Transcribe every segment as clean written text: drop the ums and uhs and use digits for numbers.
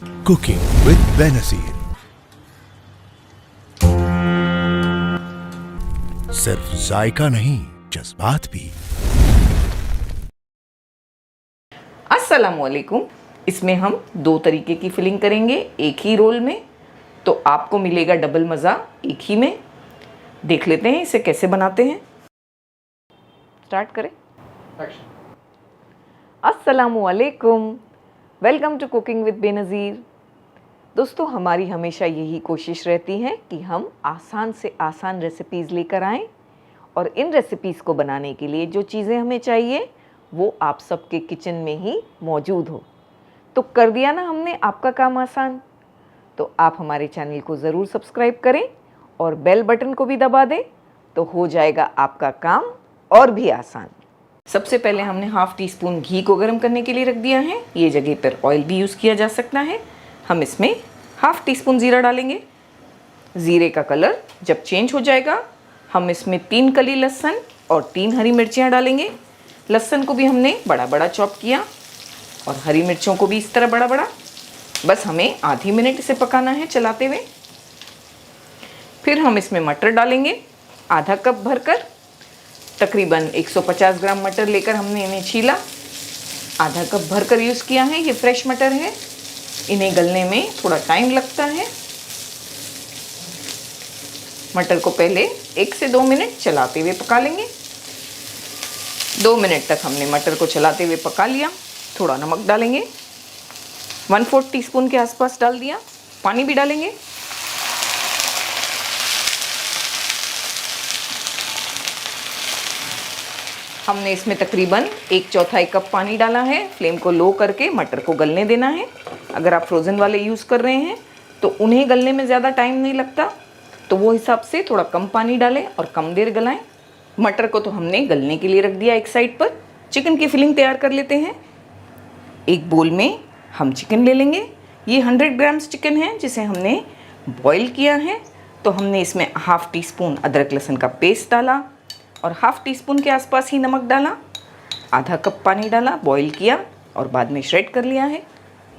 Cooking with Benazir. सिर्फ जायका नहीं, जज्बात भी। अस्सलामुअलैकुम। इसमें हम दो तरीके की फिलिंग करेंगे एक ही रोल में, तो आपको मिलेगा डबल मज़ा एक ही में। देख लेते हैं इसे कैसे बनाते हैं। स्टार्ट करें। अस्सलामुअलैकुम, welcome to cooking with Benazir. दोस्तों, हमारी हमेशा यही कोशिश रहती है कि हम आसान से आसान रेसिपीज़ लेकर आएँ, और इन रेसिपीज़ को बनाने के लिए जो चीज़ें हमें चाहिए वो आप सबके किचन में ही मौजूद हो। तो कर दिया ना हमने आपका काम आसान। तो आप हमारे चैनल को ज़रूर सब्सक्राइब करें और बेल बटन को भी दबा दें, तो हो जाएगा आपका काम और भी आसान। सबसे पहले हमने हाफ़ टी स्पून घी को गर्म करने के लिए रख दिया है। ये जगह पर ऑयल भी यूज़ किया जा सकता है। हम इसमें हाफ़ टी स्पून ज़ीरा डालेंगे। ज़ीरे का कलर जब चेंज हो जाएगा, हम इसमें 3 कली लहसुन और 3 हरी मिर्चियाँ डालेंगे। लहसुन को भी हमने बड़ा बड़ा चॉप किया और हरी मिर्चों को भी इस तरह बड़ा बड़ा। बस हमें आधी मिनट इसे पकाना है चलाते हुए। फिर हम इसमें मटर डालेंगे, आधा कप भरकर। तकरीबन 150 ग्राम मटर लेकर हमने इन्हें छीला। आधा कप भरकर यूज़ किया है। ये फ्रेश मटर है, इन्हें गलने में थोड़ा टाइम लगता है। मटर को पहले 1 से 2 मिनट चलाते हुए पका लेंगे। 2 मिनट तक हमने मटर को चलाते हुए पका लिया। थोड़ा नमक डालेंगे, 1/4 टीस्पून के आसपास डाल दिया। पानी भी डालेंगे। हमने इसमें तकरीबन 1/4 कप पानी डाला है। फ्लेम को लो करके मटर को गलने देना है। अगर आप फ्रोज़न वाले यूज़ कर रहे हैं तो उन्हें गलने में ज़्यादा टाइम नहीं लगता, तो वो हिसाब से थोड़ा कम पानी डालें और कम देर गलाएं। मटर को तो हमने गलने के लिए रख दिया एक साइड पर। चिकन की फिलिंग तैयार कर लेते हैं। एक बोल में हम चिकन ले लेंगे। ये 100 ग्राम्स चिकन है जिसे हमने बॉईल किया है। तो हमने इसमें हाफ़ टी स्पून अदरक लहसुन का पेस्ट डाला और हाफ़ टी स्पून के आसपास ही नमक डाला। आधा कप पानी डाला, बॉईल किया और बाद में श्रेड कर लिया है।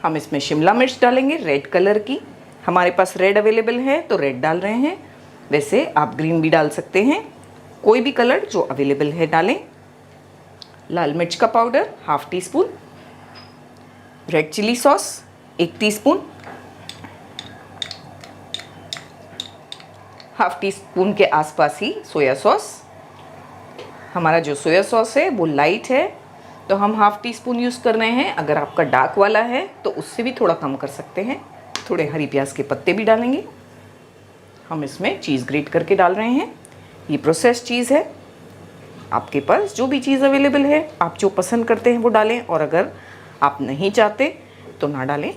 हम इसमें शिमला मिर्च डालेंगे रेड कलर की। हमारे पास रेड अवेलेबल है तो रेड डाल रहे हैं। वैसे आप ग्रीन भी डाल सकते हैं, कोई भी कलर जो अवेलेबल है डालें। लाल मिर्च का powder half teaspoon, red chilli sauce 1 teaspoon, half teaspoon के आसपास ही सोया सॉस। हमारा जो सोया सॉस है वो लाइट है तो हम हाफ़ टी स्पून यूज़ कर रहे हैं। अगर आपका डार्क वाला है तो उससे भी थोड़ा कम कर सकते हैं। थोड़े हरी प्याज के पत्ते भी डालेंगे। हम इसमें चीज़ ग्रेट करके डाल रहे हैं। ये प्रोसेस्ड चीज़ है। आपके पास जो भी चीज़ अवेलेबल है, आप जो पसंद करते हैं वो डालें, और अगर आप नहीं चाहते तो ना डालें।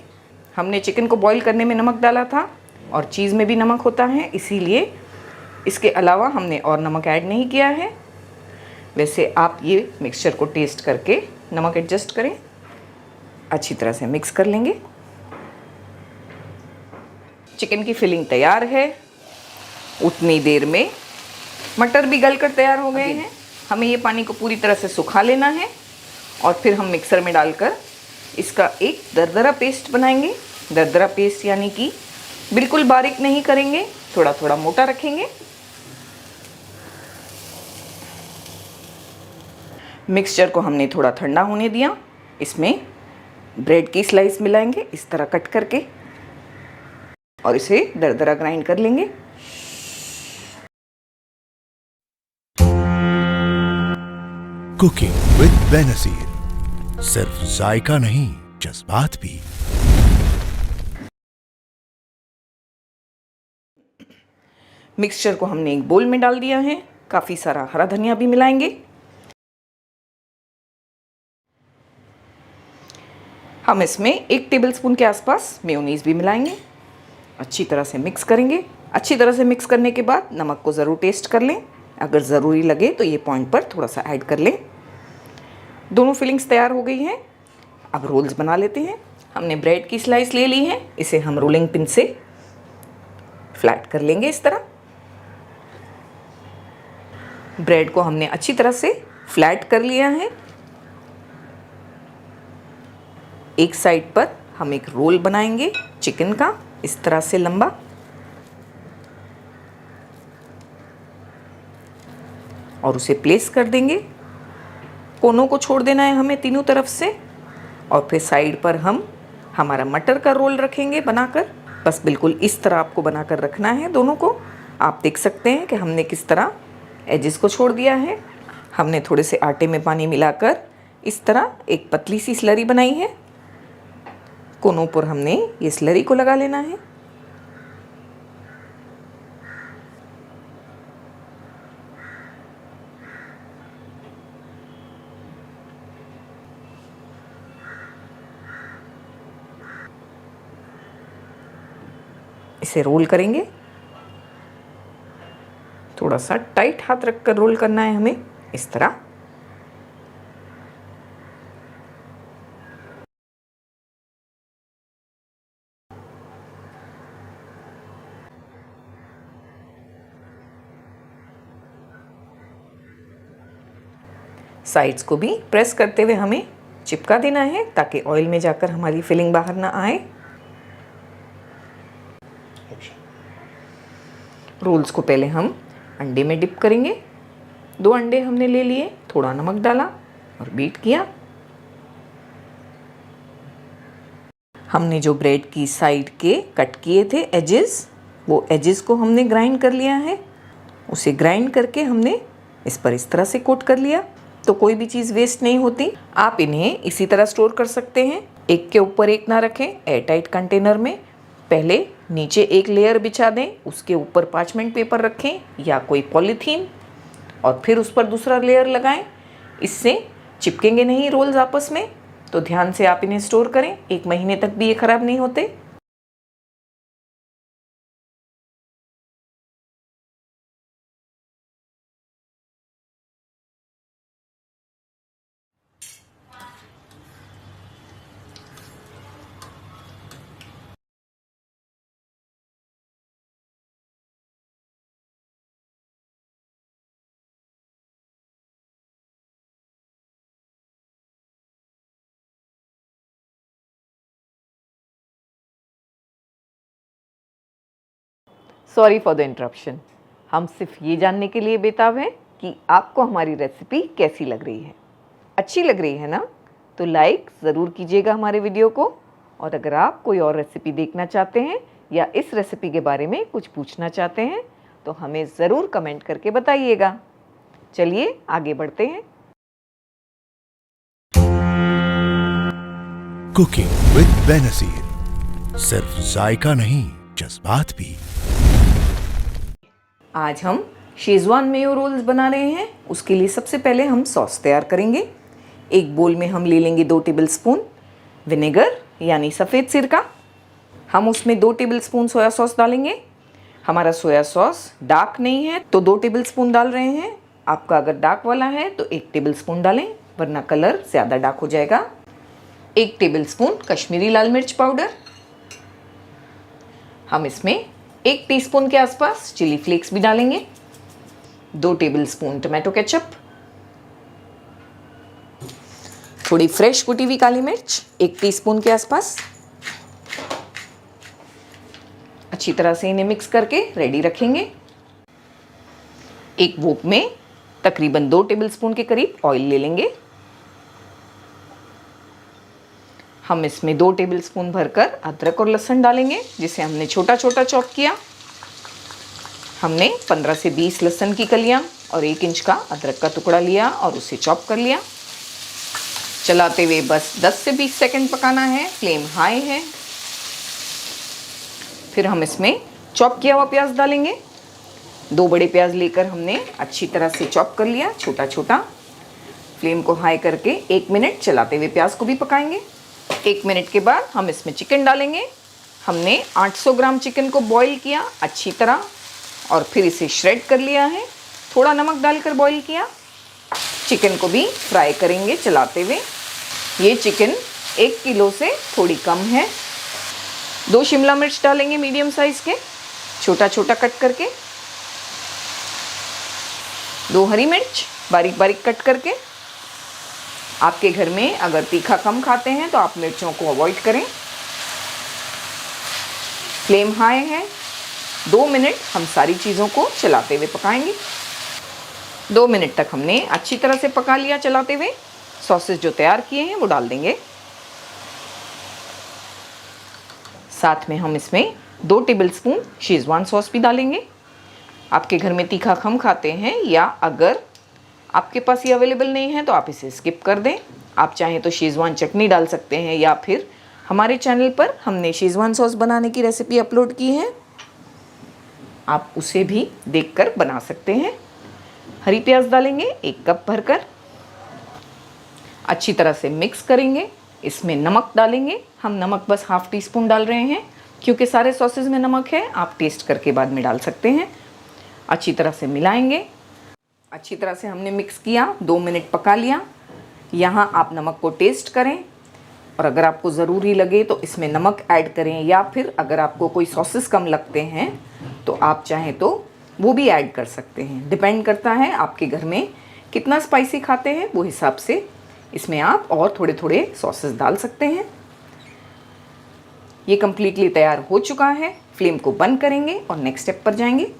हमने चिकन को बॉईल करने में नमक डाला था और चीज़ में भी नमक होता है, इसीलिए इसके अलावा हमने और नमक ऐड नहीं किया है। वैसे आप ये मिक्सचर को टेस्ट करके नमक एडजस्ट करें। अच्छी तरह से मिक्स कर लेंगे। चिकन की फिलिंग तैयार है। उतनी देर में मटर भी गलकर तैयार हो गए हैं। हमें ये पानी को पूरी तरह से सुखा लेना है और फिर हम मिक्सर में डालकर इसका एक दरदरा पेस्ट बनाएंगे। दरदरा पेस्ट यानी कि बिल्कुल बारीक नहीं करेंगे, थोड़ा थोड़ा मोटा रखेंगे। मिक्सचर को हमने थोड़ा ठंडा होने दिया। इसमें ब्रेड की स्लाइस मिलाएंगे इस तरह कट करके और इसे दरदरा ग्राइंड कर लेंगे। Cooking with Benazir. सिर्फ जायका नहीं, जज्बात भी। मिक्सचर को हमने एक बोल में डाल दिया है। काफ़ी सारा हरा धनिया भी मिलाएंगे। हम इसमें 1 टेबलस्पून के आसपास मेयोनीज़ भी मिलाएंगे। अच्छी तरह से मिक्स करेंगे। अच्छी तरह से मिक्स करने के बाद नमक को ज़रूर टेस्ट कर लें। अगर ज़रूरी लगे तो ये पॉइंट पर थोड़ा सा ऐड कर लें। दोनों फिलिंग्स तैयार हो गई हैं। अब रोल्स बना लेते हैं। हमने ब्रेड की स्लाइस ले ली है, इसे हम रोलिंग पिन से फ्लैट कर लेंगे इस तरह। ब्रेड को हमने अच्छी तरह से फ्लैट कर लिया है। एक साइड पर हम एक रोल बनाएंगे चिकन का, इस तरह से लंबा। और उसे प्लेस कर देंगे। कोनों को छोड़ देना है हमें तीनों तरफ से। और फिर साइड पर हम हमारा मटर का रोल रखेंगे बनाकर। बस बिल्कुल इस तरह आपको बनाकर रखना है दोनों को। आप देख सकते हैं कि हमने किस तरह एजेस को छोड़ दिया है। हमने थोड़े से आटे में पानी मिलाकर इस तरह एक पतली सी स्लरी बनाई है। कोनों पर हमने ये स्लरी को लगा लेना है। इसे रोल करेंगे। थोड़ा सा टाइट हाथ रखकर रोल करना है हमें, इस तरह। साइड्स को भी प्रेस करते हुए हमें चिपका देना है ताकि ऑयल में जाकर हमारी फिलिंग बाहर ना आए। रोल्स को पहले हम अंडे में डिप करेंगे। 2 अंडे हमने ले लिए, थोड़ा नमक डाला और बीट किया। हमने जो ब्रेड की साइड के कट किए थे एजेस, वो एजेस को हमने ग्राइंड कर लिया है। उसे ग्राइंड करके हमने इस पर इस तरह से कोट कर लिया, तो कोई भी चीज़ वेस्ट नहीं होती। आप इन्हें इसी तरह स्टोर कर सकते हैं, एक के ऊपर एक ना रखें। एयरटाइट कंटेनर में पहले नीचे एक लेयर बिछा दें, उसके ऊपर पार्चमेंट पेपर रखें या कोई पॉलीथीन, और फिर उस पर दूसरा लेयर लगाएं। इससे चिपकेंगे नहीं रोल्स आपस में। तो ध्यान से आप इन्हें स्टोर करें, 1 महीने तक भी ये ख़राब नहीं होते। Sorry for the interruption. हम सिर्फ ये जानने के लिए बेताब हैं कि आपको हमारी रेसिपी कैसी लग रही है। अच्छी लग रही है ना? तो लाइक ज़रूर कीजिएगा हमारे वीडियो को। और अगर आप कोई और रेसिपी देखना चाहते हैं या इस रेसिपी के बारे में कुछ पूछना चाहते हैं तो हमें ज़रूर कमेंट करके बताइएगा। चलिए आगे बढ़ते हैं। कुकिंग विद बेनज़ीर, सिर्फ जायका नहीं जज्बात भी। आज हम शेज़वान मेयो रोल्स बना रहे हैं। उसके लिए सबसे पहले हम सॉस तैयार करेंगे। एक बोल में हम ले लेंगे 2 टेबलस्पून विनेगर यानी सफ़ेद सिरका। हम उसमें 2 टेबलस्पून सोया सॉस डालेंगे। हमारा सोया सॉस डार्क नहीं है तो 2 टेबलस्पून डाल रहे हैं। आपका अगर डार्क वाला है तो 1 टेबलस्पून डालें, वरना कलर ज़्यादा डार्क हो जाएगा। 1 टेबलस्पून कश्मीरी लाल मिर्च पाउडर। हम इसमें 1 टीस्पून के आसपास चिली फ्लेक्स भी डालेंगे। 2 टेबलस्पून टमाटो केचप, थोड़ी फ्रेश कुटी हुई काली मिर्च 1 टीस्पून के आसपास। अच्छी तरह से इन्हें मिक्स करके रेडी रखेंगे। एक वोक में तकरीबन 2 टेबलस्पून के करीब ऑयल ले लेंगे। हम इसमें 2 टेबलस्पून भरकर अदरक और लहसुन डालेंगे, जिसे हमने छोटा छोटा चॉप किया। हमने 15 से 20 लहसुन की कलियां और 1 इंच का अदरक का टुकड़ा लिया और उसे चॉप कर लिया। चलाते हुए बस 10 से 20 सेकंड पकाना है, फ्लेम हाई है। फिर हम इसमें चॉप किया हुआ प्याज डालेंगे। 2 बड़े प्याज लेकर हमने अच्छी तरह से चॉप कर लिया छोटा छोटा। फ्लेम को हाई करके 1 मिनट चलाते हुए प्याज को भी पकाएंगे। 1 मिनट के बाद हम इसमें चिकन डालेंगे। हमने 800 ग्राम चिकन को बॉईल किया अच्छी तरह और फिर इसे श्रेड कर लिया है। थोड़ा नमक डालकर बॉईल किया। चिकन को भी फ्राई करेंगे चलाते हुए। ये चिकन 1 किलो से थोड़ी कम है। 2 शिमला मिर्च डालेंगे मीडियम साइज़ के, छोटा छोटा कट करके। 2 हरी मिर्च बारीक बारीक कट करके। आपके घर में अगर तीखा कम खाते हैं तो आप मिर्चों को अवॉइड करें। फ्लेम हाई है। 2 मिनट हम सारी चीज़ों को चलाते हुए पकाएंगे। 2 मिनट तक हमने अच्छी तरह से पका लिया चलाते हुए। सॉसेस जो तैयार किए हैं वो डाल देंगे। साथ में हम इसमें 2 टेबलस्पून शेज़वान सॉस भी डालेंगे। आपके घर में तीखा कम खाते हैं या अगर आपके पास ये अवेलेबल नहीं है तो आप इसे स्किप कर दें। आप चाहें तो शेज़वान चटनी डाल सकते हैं या फिर हमारे चैनल पर हमने शेज़वान सॉस बनाने की रेसिपी अपलोड की है, आप उसे भी देखकर बना सकते हैं। हरी प्याज डालेंगे 1 कप भरकर। अच्छी तरह से मिक्स करेंगे। इसमें नमक डालेंगे। हम नमक बस ½ टीस्पून डाल रहे हैं क्योंकि सारे सॉसेज में नमक है। आप टेस्ट करके बाद में डाल सकते हैं। अच्छी तरह से मिलाएंगे। अच्छी तरह से हमने मिक्स किया, 2 मिनट पका लिया। यहाँ आप नमक को टेस्ट करें और अगर आपको ज़रूरी लगे तो इसमें नमक ऐड करें या फिर अगर आपको कोई सॉसेस कम लगते हैं तो आप चाहें तो वो भी ऐड कर सकते हैं। डिपेंड करता है आपके घर में कितना स्पाइसी खाते हैं, वो हिसाब से इसमें आप और थोड़े थोड़े सॉसेस डाल सकते हैं। ये कम्प्लीटली तैयार हो चुका है। फ्लेम को बंद करेंगे और नेक्स्ट स्टेप पर जाएंगे।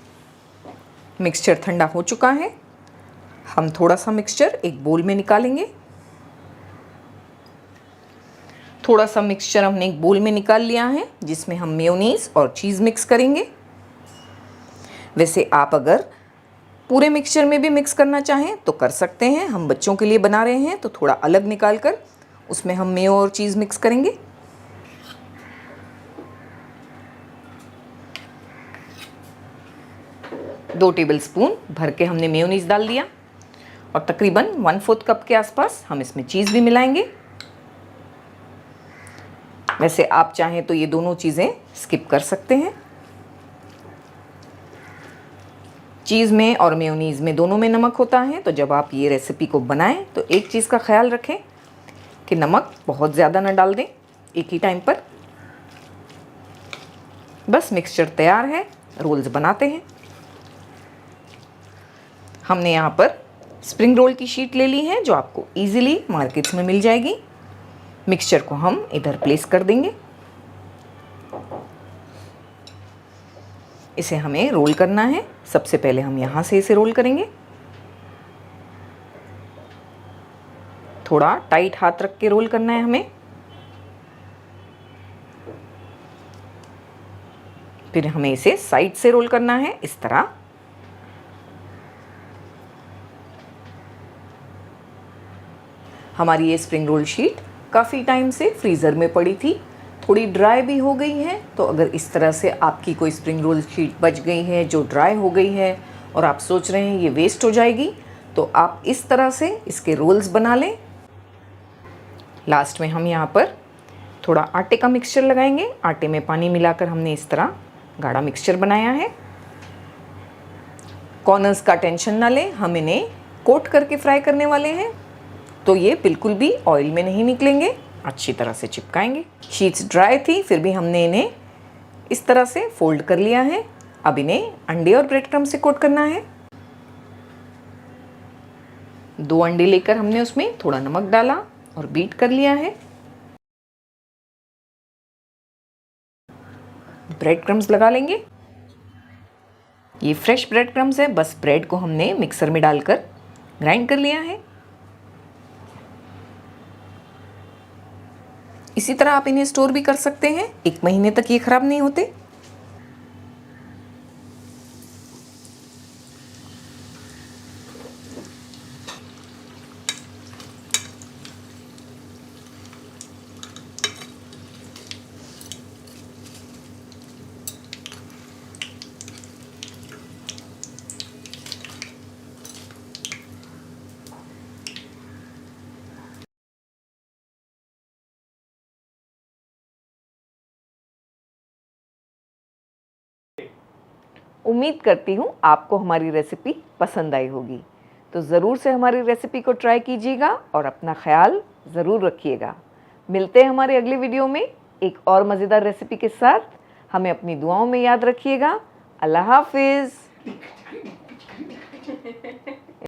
मिक्सचर ठंडा हो चुका है। हम थोड़ा सा मिक्सचर एक बोल में निकालेंगे। थोड़ा सा मिक्सचर हमने एक बोल में निकाल लिया है जिसमें हम मेयोनीज़ और चीज़ मिक्स करेंगे। वैसे आप अगर पूरे मिक्सचर में भी मिक्स करना चाहें तो कर सकते हैं। हम बच्चों के लिए बना रहे हैं तो थोड़ा अलग निकाल कर उसमें हम मेयो और चीज़ मिक्स करेंगे। दो टेबलस्पून भर के हमने मेयोनीज़ डाल दिया और तकरीबन 1/4 कप के आसपास हम इसमें चीज़ भी मिलाएंगे। वैसे आप चाहें तो ये दोनों चीज़ें स्किप कर सकते हैं। चीज़ में और मेयोनीज़ में दोनों में नमक होता है, तो जब आप ये रेसिपी को बनाएं तो एक चीज़ का ख्याल रखें कि नमक बहुत ज़्यादा ना डाल दें एक ही टाइम पर। बस मिक्सचर तैयार है, रोल्स बनाते हैं। हमने यहाँ पर स्प्रिंग रोल की शीट ले ली है जो आपको इजीली मार्केट्स में मिल जाएगी। मिक्सचर को हम इधर प्लेस कर देंगे। इसे हमें रोल करना है। सबसे पहले हम यहाँ से इसे रोल करेंगे। थोड़ा टाइट हाथ रख के रोल करना है हमें। फिर हमें इसे साइड से रोल करना है इस तरह। हमारी ये स्प्रिंग रोल शीट काफ़ी टाइम से फ्रीज़र में पड़ी थी, थोड़ी ड्राई भी हो गई है। तो अगर इस तरह से आपकी कोई स्प्रिंग रोल शीट बच गई है जो ड्राई हो गई है और आप सोच रहे हैं ये वेस्ट हो जाएगी, तो आप इस तरह से इसके रोल्स बना लें। लास्ट में हम यहाँ पर थोड़ा आटे का मिक्सचर लगाएंगे। आटे में पानी मिलाकर हमने इस तरह गाढ़ा मिक्सचर बनाया है। कॉर्नर्स का टेंशन ना लें, हम इन्हें कोट करके फ्राई करने वाले हैं, तो ये बिल्कुल भी ऑयल में नहीं निकलेंगे। अच्छी तरह से चिपकाएंगे। शीट्स ड्राई थी फिर भी हमने इन्हें इस तरह से फोल्ड कर लिया है। अब इन्हें अंडे और ब्रेड क्रम्ब से कोट करना है। 2 अंडे लेकर हमने उसमें थोड़ा नमक डाला और बीट कर लिया है। ब्रेड क्रम्ब्स लगा लेंगे। ये फ्रेश ब्रेड क्रम्ब्स है, बस ब्रेड को हमने मिक्सर में डालकर ग्राइंड कर लिया है। इसी तरह आप इन्हें स्टोर भी कर सकते हैं, 1 महीने तक ये खराब नहीं होते। उम्मीद करती हूँ आपको हमारी रेसिपी पसंद आई होगी। तो ज़रूर से हमारी रेसिपी को ट्राई कीजिएगा और अपना ख्याल ज़रूर रखिएगा। मिलते हैं हमारे अगले वीडियो में एक और मज़ेदार रेसिपी के साथ। हमें अपनी दुआओं में याद रखिएगा। अल्लाह हाफिज़।